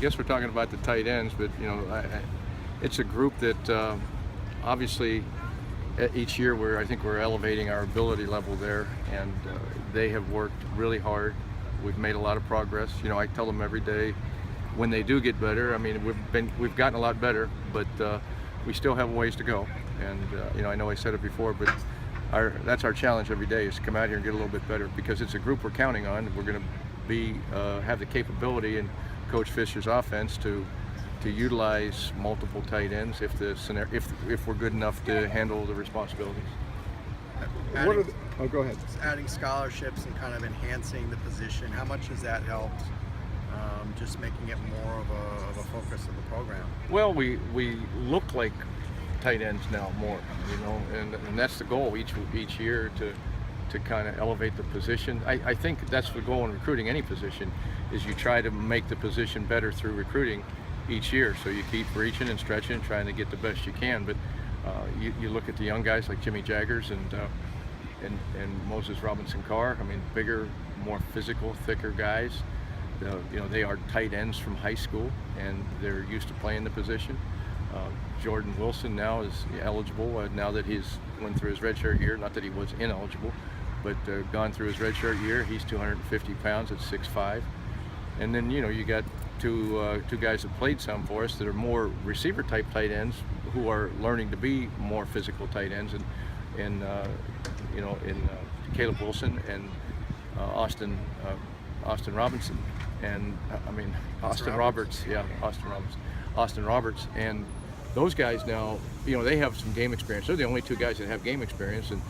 guess we're talking about the tight ends, but it's a group that obviously each year I think we're elevating our ability level there, and they have worked really hard. We've made a lot of progress. I tell them every day when they do get better. I mean, we've gotten a lot better, but we still have a ways to go. And I know I said it before, but that's our challenge every day, is to come out here and get a little bit better, because it's a group we're counting on. We're going to have the capability in Coach Fisher's offense to utilize multiple tight ends if we're good enough to handle the responsibilities. Go ahead. Adding scholarships and kind of enhancing the position, how much has that helped? Just making it more of a focus of the program. Well, we look like tight ends now more, and that's the goal each year, to kind of elevate the position. I think that's the goal in recruiting any position, is you try to make the position better through recruiting each year. So you keep reaching and stretching, trying to get the best you can. But you look at the young guys like Jimmy Jaggers and Moses Robinson Carr. I mean, bigger, more physical, thicker guys. They are tight ends from high school, and they're used to playing the position. Jordan Wilson now is eligible now that he's went through his redshirt year. Not that he was ineligible, but gone through his redshirt year. He's 250 pounds at 6'5". And then you got two guys that played some for us that are more receiver type tight ends, who are learning to be more physical tight ends, and Caleb Wilson and Austin Robinson, and Austin Roberts, and those guys now, they have some game experience. They're the only two guys that have game experience, and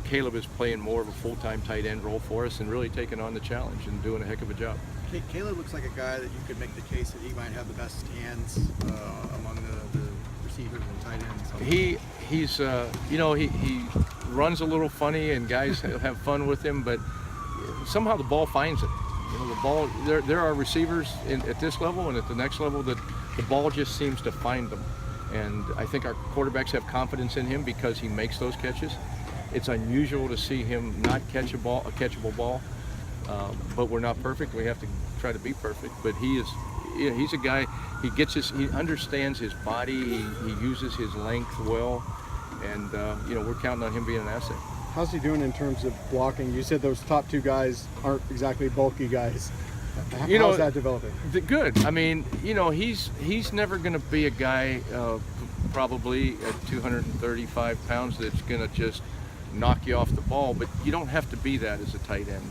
Caleb is playing more of a full-time tight end role for us and really taking on the challenge and doing a heck of a job. Caleb looks like a guy that you could make the case that he might have the best hands among the receivers and tight ends. He runs a little funny, and guys have fun with him, but somehow the ball finds it. The ball. There are receivers at this level and at the next level that the ball just seems to find them, and I think our quarterbacks have confidence in him because he makes those catches. It's unusual to see him not catch a catchable ball, but we're not perfect. We have to try to be perfect. But he's a guy. He understands his body. He uses his length well, and we're counting on him being an asset. How's he doing in terms of blocking? You said those top two guys aren't exactly bulky guys. How's that developing? Good. I mean, he's never going to be a guy probably at 235 pounds that's going to just knock you off the ball, but you don't have to be that as a tight end.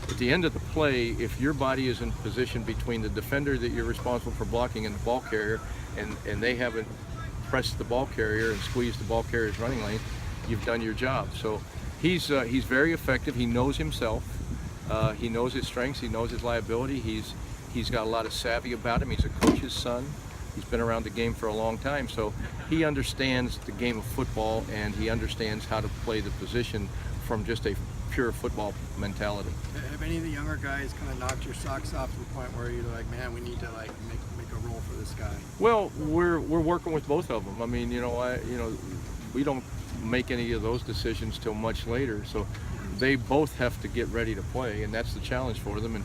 At the end of the play, if your body is in position between the defender that you're responsible for blocking and the ball carrier, and they haven't pressed the ball carrier and squeezed the ball carrier's running lane, you've done your job. So he's very effective. He knows himself. He knows his strengths. He knows his liability. He's got a lot of savvy about him. He's a coach's son. He's been around the game for a long time, so he understands the game of football, and he understands how to play the position from just a pure football mentality. Have any of the younger guys kind of knocked your socks off to the point where you're like, man, we need to make a role for this guy? Well, we're working with both of them. I mean, we don't make any of those decisions till much later, so they both have to get ready to play, and that's the challenge for them. And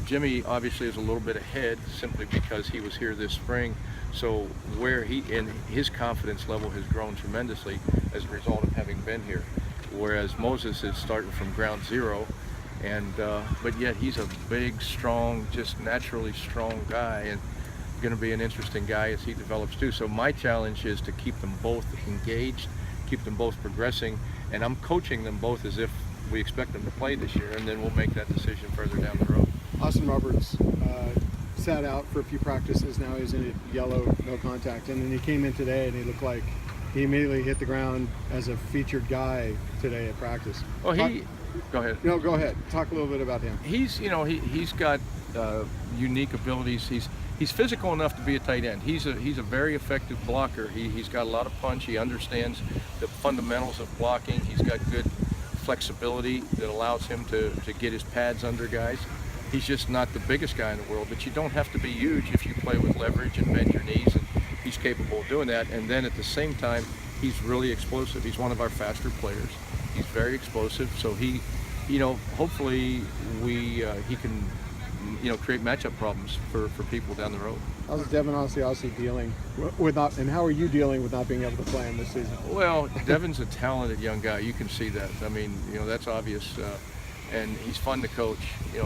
Jimmy obviously is a little bit ahead simply because he was here this spring, so his confidence level has grown tremendously as a result of having been here, whereas Moses is starting from ground zero, and but yet he's a big, strong, just naturally strong guy, and going to be an interesting guy as he develops too. So my challenge is to keep them both engaged, keep them both progressing, and I'm coaching them both as if we expect them to play this year, and then we'll make that decision further down the road. Austin Roberts sat out for a few practices. Now he's in a yellow, no contact, and then he came in today and he looked like he immediately hit the ground as a featured guy today at practice. Well, go ahead. No, go ahead. Talk a little bit about him. He's got unique abilities. He's physical enough to be a tight end. He's a very effective blocker. He's got a lot of punch. He understands the fundamentals of blocking. He's got good flexibility that allows him to get his pads under guys. He's just not the biggest guy in the world, but you don't have to be huge if you play with leverage and bend your knees, and he's capable of doing that. And then at the same time, he's really explosive. He's one of our faster players. He's very explosive, so hopefully he can create matchup problems for people down the road. How's Devin Asiasi dealing with not, and how are you dealing with not being able to play him this season? Well, Devin's a talented young guy. You can see that. I mean, that's obvious, and he's fun to coach.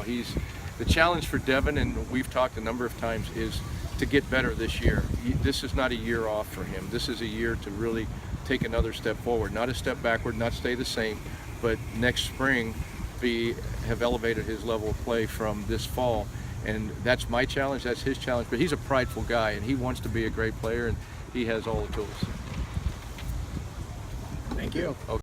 He's the challenge for Devin, and we've talked a number of times, is to get better this year. This is not a year off for him. This is a year to really take another step forward, not a step backward, not stay the same, but next spring have elevated his level of play from this fall. And that's my challenge, that's his challenge, but he's a prideful guy and he wants to be a great player and he has all the tools. Thank you. Okay.